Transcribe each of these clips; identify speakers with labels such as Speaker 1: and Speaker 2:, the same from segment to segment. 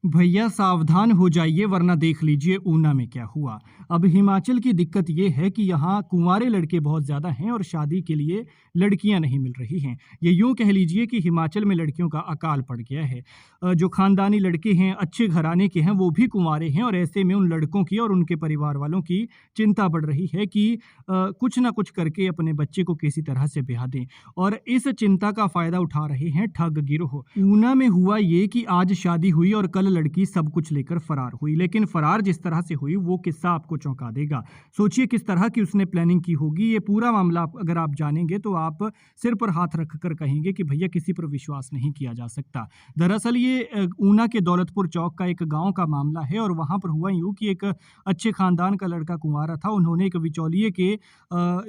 Speaker 1: भैया सावधान हो जाइए वरना देख लीजिए ऊना में क्या हुआ। अब हिमाचल की दिक्कत ये है कि यहाँ कुंवारे लड़के बहुत ज़्यादा हैं और शादी के लिए लड़कियाँ नहीं मिल रही हैं। ये यूँ कह लीजिए कि हिमाचल में लड़कियों का अकाल पड़ गया है। जो ख़ानदानी लड़के हैं, अच्छे घराने के हैं, वो भी कुंवारे हैं और ऐसे में उन लड़कों की और उनके परिवार वालों की चिंता बढ़ रही है कि कुछ ना कुछ करके अपने बच्चे को किसी तरह से ब्याह दें और इस चिंता का फ़ायदा उठा रहे हैं ठग गिरोह। ऊना में हुआ ये कि आज शादी हुई और कल लड़की सब कुछ लेकर फरार हुई, लेकिन फरार जिस तरह से हुई वो किस्सा आपको चौंका देगा। सोचिए किस तरह की उसने प्लानिंग की होगी। ये पूरा मामला अगर आप जानेंगे तो आप सिर पर हाथ रख कर कहेंगे कि भैया किसी पर विश्वास नहीं किया जा सकता। दरअसल ये ऊना के दौलतपुर चौक का एक गांव का मामला है और वहां पर हुआ यूं कि एक अच्छे खानदान का लड़का कुंवारा था। उन्होंने एक बिचौलिए के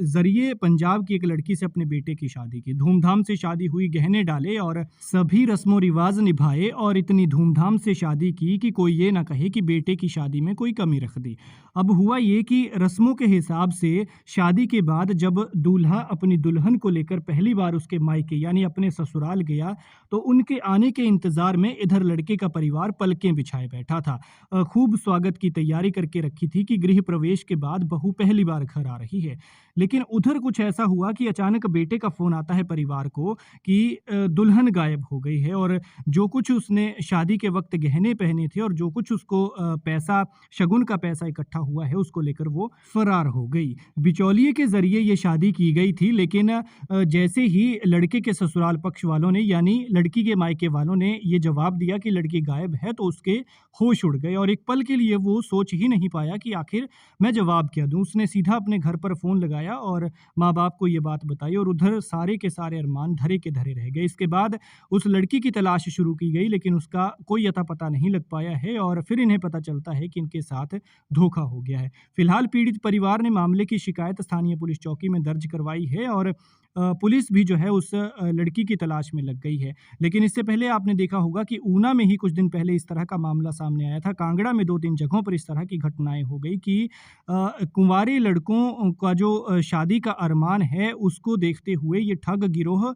Speaker 1: जरिए पंजाब की एक लड़की से अपने बेटे की शादी की। धूमधाम से शादी हुई, गहने डाले और सभी रस्मों रिवाज निभाए और इतनी धूमधाम से शादी की कि कोई ये ना कहे कि बेटे की शादी में कोई कमी रख दी। अब हुआ ये कि रस्मों के हिसाब से शादी के बाद जब दूल्हा अपनी दुल्हन को लेकर पहली बार उसके मायके यानी अपने ससुराल गया तो उनके आने के इंतजार में इधर लड़के का परिवार पलकें बिछाए बैठा था। खूब स्वागत की तैयारी करके रखी थी कि गृह प्रवेश के बाद बहू पहली बार घर आ रही है। लेकिन उधर कुछ ऐसा हुआ कि अचानक बेटे का फोन आता है परिवार को कि दुल्हन गायब हो गई है और जो कुछ उसने शादी के वक्त गहने पहने थे और जो कुछ उसको पैसा शगुन का पैसा इकट्ठा हुआ है उसको लेकर वो फरार हो गई। बिचौलिए के जरिए ये शादी की गई थी, लेकिन जैसे ही लड़के के ससुराल पक्ष वालों ने यानी लड़की के मायके वालों ने ये जवाब दिया कि लड़की गायब है तो उसके होश उड़ गए और एक पल के लिए वो सोच ही नहीं पाया कि आखिर मैं जवाब क्या दूं। उसने सीधा अपने घर पर फोन लगाया और माँ बाप को ये बात बताई और उधर सारे के सारे अरमान धरे के धरे रह गए। इसके बाद उस लड़की की तलाश शुरू की गई, लेकिन उसका कोई अता पता नहीं लग पाया है और फिर इन्हें पता चलता है कि इनके साथ धोखा हो गया है। फिलहाल पीड़ित परिवार ने मामले की शिकायत स्थानीय पुलिस चौकी में दर्ज करवाई है और पुलिस भी जो है उस लड़की की तलाश में लग गई है। लेकिन इससे पहले आपने देखा होगा कि ऊना में ही कुछ दिन पहले इस तरह का मामला सामने आया था। कांगड़ा में 2-3 जगहों पर इस तरह की घटनाएं हो गई कि कुंवारे लड़कों का जो शादी का अरमान है उसको देखते हुए ये ठग गिरोह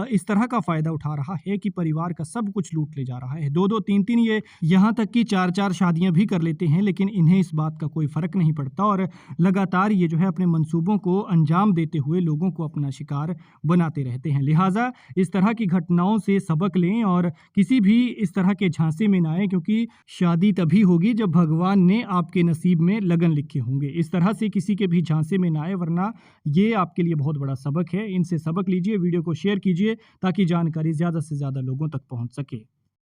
Speaker 1: इस तरह का फ़ायदा उठा रहा है कि परिवार का सब कुछ लूट ले जा रहा है। 2-2 3-3 ये यहाँ तक कि 4-4 शादियाँ भी कर लेते हैं, लेकिन इन्हें इस बात का कोई फ़र्क नहीं पड़ता और लगातार ये जो है अपने मंसूबों को अंजाम देते हुए लोगों को अपना शिकार बनाते रहते हैं। लिहाजा इस तरह की घटनाओं से सबक लें और किसी भी इस तरह के झांसे में ना आएँ, क्योंकि शादी तभी होगी जब भगवान ने आपके नसीब में लगन लिखे होंगे। इस तरह से किसी के भी झांसे में ना आए, वरना ये आपके लिए बहुत बड़ा सबक है। इनसे सबक लीजिए, वीडियो को शेयर कीजिए ताकि जानकारी ज़्यादा से ज़्यादा लोगों तक पहुँच सके।